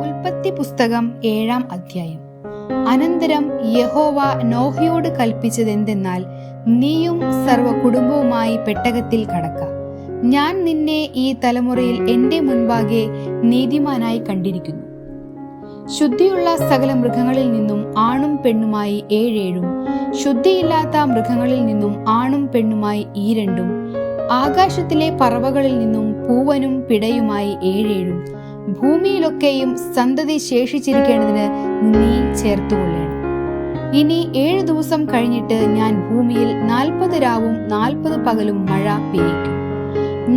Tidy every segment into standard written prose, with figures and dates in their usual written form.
ഉൽപ്പത്തി പുസ്തകം 7-ാം അധ്യായം. അനന്തരം യഹോവ നോഹയോട് കൽപ്പിച്ചതെന്തെന്നാൽ, നീയും സർവ്വ കുടുംബവുമായി പെട്ടകത്തിൽ കടക്ക. ഞാൻ നിന്നെ ഈ തലമുറയിൽ എന്റെ മുൻപാകെ നീതിമാനായി കണ്ടിരിക്കുന്നു. ശുദ്ധിയുള്ള സകല മൃഗങ്ങളിൽ നിന്നും ആണും പെണ്ണുമായി 7 ശുദ്ധിയില്ലാത്ത മൃഗങ്ങളിൽ നിന്നും ആണും പെണ്ണുമായി 2, ആകാശത്തിലെ പറവകളിൽ നിന്നും പൂവനും പിടയുമായി 7 ഭൂമിയിലൊക്കെയും സന്തതി ശേഷിച്ചിരിക്കേണ്ടതിന് നീ ചേർത്തുകൊള്ളേണം. ഇനി 7 ദിവസം കഴിഞ്ഞിട്ട് ഞാൻ ഭൂമിയിൽ 40 രാവും 40 പകലും മഴ പെയ്യിക്കും.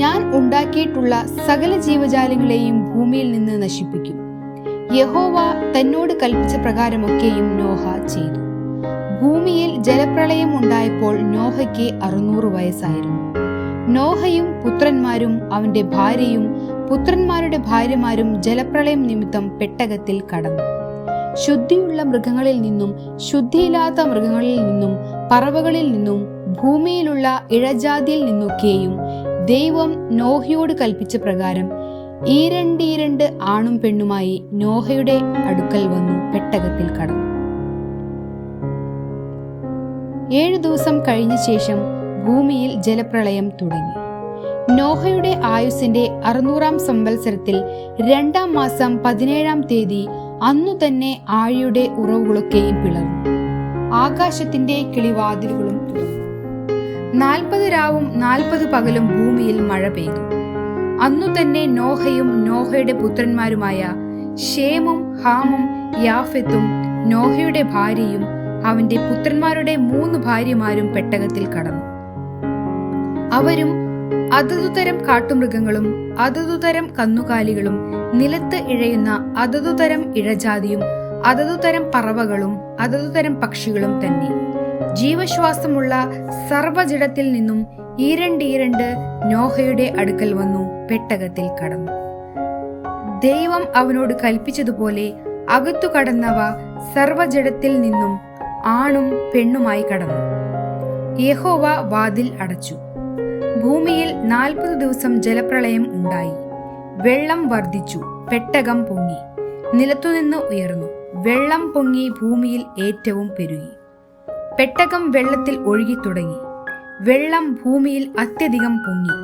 ഞാൻ ഉണ്ടാക്കിയിട്ടുള്ള സകല ജീവജാലങ്ങളെയും ഭൂമിയിൽ നിന്ന് നശിപ്പിക്കും. യഹോവ തന്നോട് കൽപ്പിച്ച പ്രകാരമൊക്കെയും നോഹ ചെയ്തു. ഭൂമിയിൽ ജലപ്രളയം ഉണ്ടായപ്പോൾ നോഹയ്ക്ക് 600 വയസ്സായിരുന്നു. നോഹയും പുത്രന്മാരും അവന്റെ ഭാര്യയും പുത്രന്മാരുടെ ഭാര്യമാരും ജലപ്രളയം നിമിത്തം പെട്ടകത്തിൽ കടന്നു. ശുദ്ധിയുള്ള മൃഗങ്ങളിൽ നിന്നും ശുദ്ധിയില്ലാത്ത മൃഗങ്ങളിൽ നിന്നും പറവകളിൽ നിന്നും ഭൂമിയിലുള്ള ഇഴജാതിയിൽ നിന്നൊക്കെയും ദൈവം നോഹയോട് കൽപ്പിച്ച പ്രകാരം 2 ആണും പെണ്ണുമായി നോഹയുടെ അടുക്കൽ വന്നു പെട്ടകത്തിൽ കടന്നു. 7 ദിവസം കഴിഞ്ഞ ശേഷം ഭൂമിയിൽ ജലപ്രളയം തുടങ്ങി. നോഹയുടെ ആയുസിന്റെ 600-ാം സംവത്സരത്തിൽ 2-ാം മാസം 17-ാം തീയതി അന്നു തന്നെ ആഴിയുടെ ഉറവുകളൊക്കെയും പിളർന്നു. ആകാശത്തിന്റെ കിളിവാതിലുകളും തുറന്നു. 40 രാവും 40 പകലും ഭൂമിയിൽ മഴ പെയ്തു. അന്നു തന്നെ നോഹയും നോഹയുടെ പുത്രന്മാരുമായ ശേമും ഹാമും യാഫെത്തും നോഹയുടെ ഭാര്യയും അവന്റെ പുത്രന്മാരുടെ 3 ഭാര്യമാരും പെട്ടകത്തിൽ കടന്നു. അവരും അതതുതരം കാട്ടുമൃഗങ്ങളും അതതുതരം കന്നുകാലികളും നിലത്ത് ഇഴയുന്ന അതതുതരം ഇഴജാതിയും അതതുതരം പറവകളും അതതുതരം പക്ഷികളും തന്നെ. ജീവശ്വാസമുള്ള സർവ്വജഡത്തിൽ നിന്നും 2 നോഹയുടെ അടുക്കൽ വന്നു പെട്ടകത്തിൽ കടന്നു. ദൈവം അവനോട് കൽപ്പിച്ചതുപോലെ അകത്തു കടന്നവ സർവ്വജഡത്തിൽ നിന്നും ആണും പെണ്ണുമായി കടന്നു. യഹോവ വാതിൽ അടച്ചു. ഭൂമിയിൽ 40 ദിവസം ജലപ്രളയം ഉണ്ടായി. വെള്ളം വർദ്ധിച്ചു, പെട്ടകം പൊങ്ങി, നിലത്തുനിന്ന് ഉയർന്നു. വെള്ളം പൊങ്ങി ഭൂമിയിൽ ഏറ്റവും പെരുകി. പെട്ടകം വെള്ളത്തിൽ ഒഴുകി തുടങ്ങി. വെള്ളം ഭൂമിയിൽ അത്യധികം പൊങ്ങി.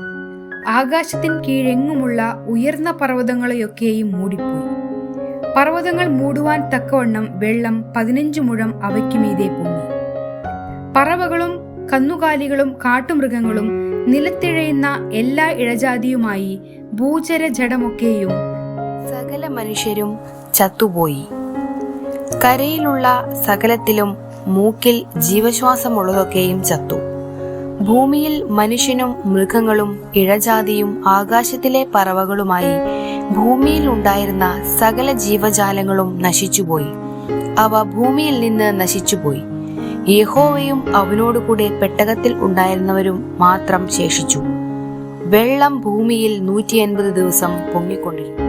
ആകാശത്തിന് കീഴെങ്ങുമുള്ള ഉയർന്ന പർവ്വതങ്ങളെയൊക്കെയും മൂടിപ്പോയി. പർവ്വതങ്ങൾ മൂടുവാൻ തക്കവണ്ണം വെള്ളം 15 മുഴം അവയ്ക്ക് മീതെ പൊങ്ങി. പറവകളും കന്നുകാലികളും കാട്ടുമൃഗങ്ങളും നിലത്തിഴയുന്ന എല്ലാ ഇഴജാതിയുമായി ഭൂചര ജഡമൊക്കെയും സകല മനുഷ്യരും ചത്തുപോയി. കരയിലുള്ള സകലത്തിലും മൂക്കിൽ ജീവശ്വാസമുള്ളതൊക്കെയും ചത്തു. ഭൂമിയിൽ മനുഷ്യനും മൃഗങ്ങളും ഇഴജാതിയും ആകാശത്തിലെ പറവകളുമായി ഭൂമിയിൽ ഉണ്ടായിരുന്ന സകല ജീവജാലങ്ങളും നശിച്ചുപോയി. അവ ഭൂമിയിൽ നിന്ന് നശിച്ചുപോയി. യഹോവയും അവനോടുകൂടെ പെട്ടകത്തിൽ ഉണ്ടായിരുന്നവരും മാത്രം ശേഷിച്ചു. വെള്ളം ഭൂമിയിൽ 180 ദിവസം പൊങ്ങിക്കൊണ്ടിരുന്നു.